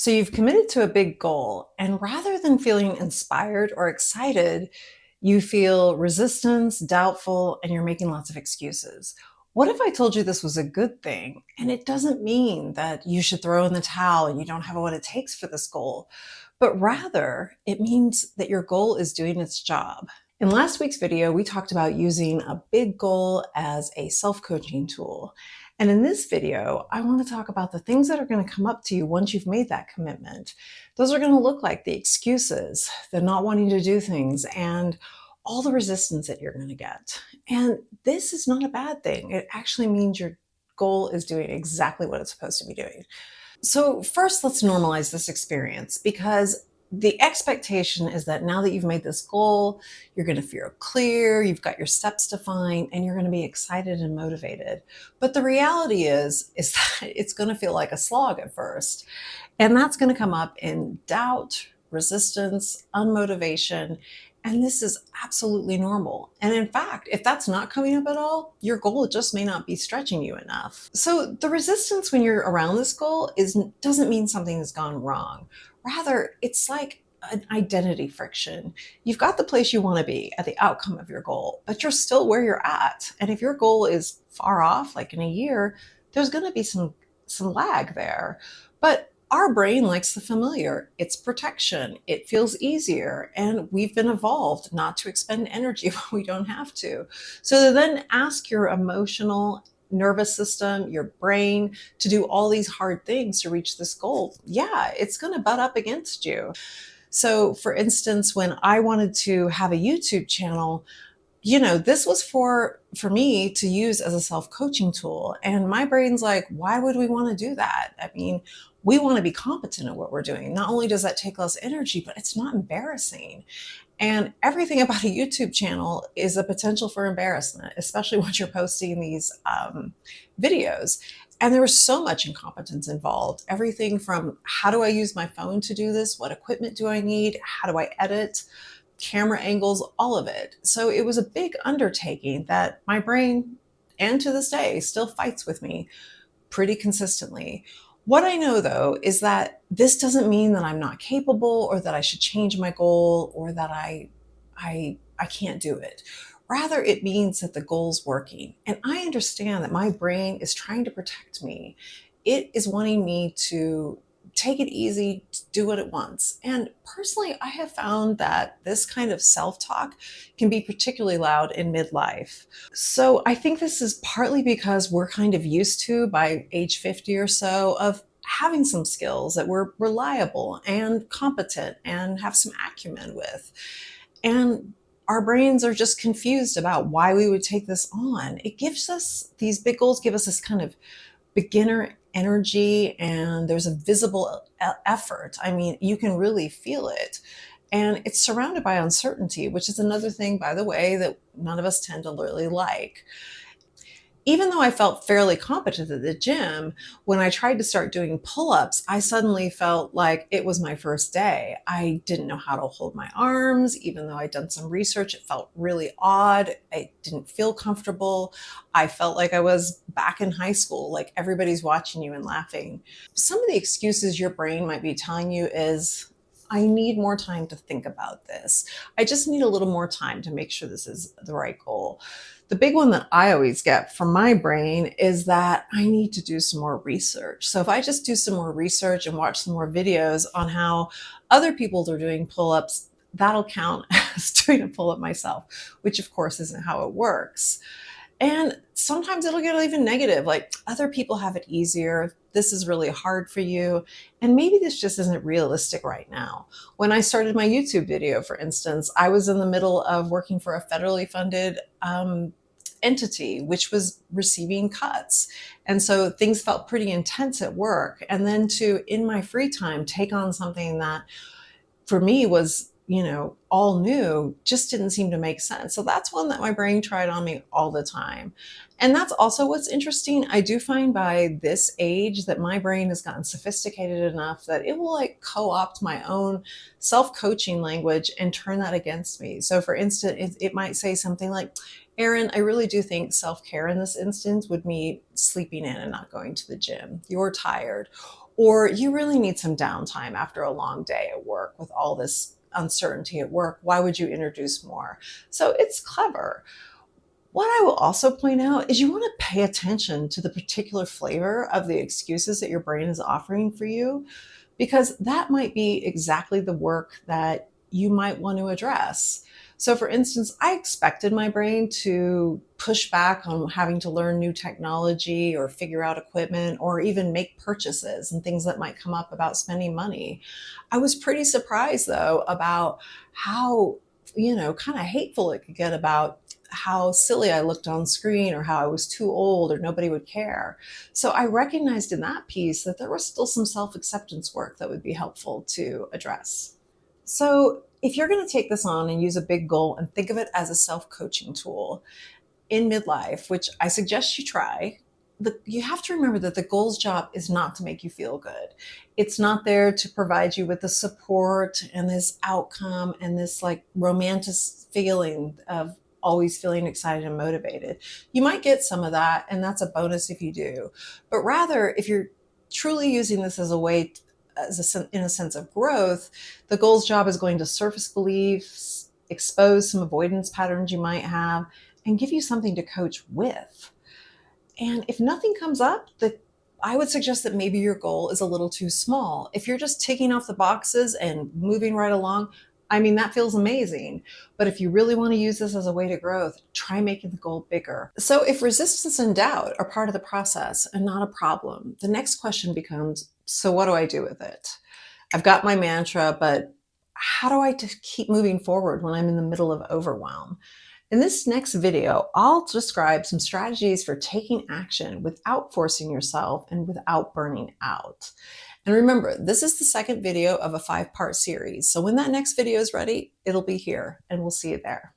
So you've committed to a big goal, and rather than feeling inspired or excited, you feel resistance, doubtful, and you're making lots of excuses. What if I told you this was a good thing? And it doesn't mean that you should throw in the towel and you don't have what it takes for this goal, but rather it means that your goal is doing its job. In last week's video, we talked about using a big goal as a self-coaching tool. And in this video, I want to talk about the things that are going to come up to you once you've made that commitment. Those are going to look like the excuses, the not wanting to do things, and all the resistance that you're going to get. And this is not a bad thing. It actually means your goal is doing exactly what it's supposed to be doing. So, first, let's normalize this experience because the expectation is that now that you've made this goal, you're going to feel clear, you've got your steps defined, and you're going to be excited and motivated. But the reality is that it's going to feel like a slog at first. And that's going to come up in doubt, resistance, unmotivation. And this is absolutely normal. And in fact, if that's not coming up at all, your goal just may not be stretching you enough. So the resistance when you're around this goal doesn't mean something has gone wrong. Rather, it's like an identity friction. You've got the place you want to be at the outcome of your goal, but you're still where you're at. And if your goal is far off, like in a year, there's going to be some lag there. But our brain likes the familiar. It's protection. It feels easier. And we've been evolved not to expend energy when we don't have to. So to then ask your emotional nervous system, your brain to do all these hard things to reach this goal, yeah, it's going to butt up against you. So for instance, when I wanted to have a YouTube channel, this was for me to use as a self-coaching tool, and my brain's like, why would we want to do that? I mean, we want to be competent at what we're doing. Not only does that take less energy, but it's not embarrassing. And everything about a YouTube channel is a potential for embarrassment, especially when you're posting these videos. And there was so much incompetence involved. Everything from how do I use my phone to do this? What equipment do I need? How do I edit? Camera angles, all of it. So it was a big undertaking that my brain, and to this day, still fights with me pretty consistently. What I know though is that this doesn't mean that I'm not capable or that I should change my goal or that I can't do it. Rather, it means that the goal's working. And I understand that my brain is trying to protect me. It is wanting me to take it easy, to do what it wants. And personally, I have found that this kind of self-talk can be particularly loud in midlife. So I think this is partly because we're kind of used to, by age 50 or so, of having some skills that we're reliable and competent and have some acumen with. And our brains are just confused about why we would take this on. It gives us, these big goals give us this kind of beginner energy, and there's a visible effort. I mean, you can really feel it. And it's surrounded by uncertainty, which is another thing, by the way, that none of us tend to really like. Even though I felt fairly competent at the gym, when I tried to start doing pull-ups, I suddenly felt like it was my first day. I didn't know how to hold my arms. Even though I'd done some research, it felt really odd. I didn't feel comfortable. I felt like I was back in high school, like everybody's watching you and laughing. Some of the excuses your brain might be telling you is, I need more time to think about this. I just need a little more time to make sure this is the right goal. The big one that I always get from my brain is that I need to do some more research. So if I just do some more research and watch some more videos on how other people are doing pull-ups, that'll count as doing a pull-up myself, which of course isn't how it works. And sometimes it'll get even negative, like other people have it easier. This is really hard for you. And maybe this just isn't realistic right now. When I started my YouTube video, for instance, I was in the middle of working for a federally funded entity, which was receiving cuts. And so things felt pretty intense at work. And then to, in my free time, take on something that for me was, all new, just didn't seem to make sense. So that's one that my brain tried on me all the time. And that's also what's interesting. I do find by this age that my brain has gotten sophisticated enough that it will like co-opt my own self-coaching language and turn that against me. So for instance, it might say something like, Erin, I really do think self-care in this instance would mean sleeping in and not going to the gym. You're tired. or you really need some downtime after a long day at work with all this uncertainty at work. Why would you introduce more? So it's clever. What I will also point out is you want to pay attention to the particular flavor of the excuses that your brain is offering for you, because that might be exactly the work that you might want to address. So, for instance, I expected my brain to push back on having to learn new technology or figure out equipment or even make purchases and things that might come up about spending money. I was pretty surprised, though, about how, kind of hateful it could get about how silly I looked on screen or how I was too old or nobody would care. So I recognized in that piece that there was still some self acceptance work that would be helpful to address. So if you're going to take this on and use a big goal and think of it as a self coaching tool in midlife, which I suggest you try, you have to remember that the goal's job is not to make you feel good. It's not there to provide you with the support and this outcome and this like romantic feeling of always feeling excited and motivated. You might get some of that, and that's a bonus if you do. But rather, if you're truly using this as a way, in a sense of growth, the goal's job is going to surface beliefs, expose some avoidance patterns you might have, and give you something to coach with. And if nothing comes up, I would suggest that maybe your goal is a little too small. If you're just ticking off the boxes and moving right along, I mean, that feels amazing. But if you really want to use this as a way to growth, try making the goal bigger. So if resistance and doubt are part of the process and not a problem, the next question becomes, so what do I do with it? I've got my mantra, but how do I just keep moving forward when I'm in the middle of overwhelm? In this next video, I'll describe some strategies for taking action without forcing yourself and without burning out. And remember, this is the second video of a 5-part series. So when that next video is ready, it'll be here, and we'll see you there.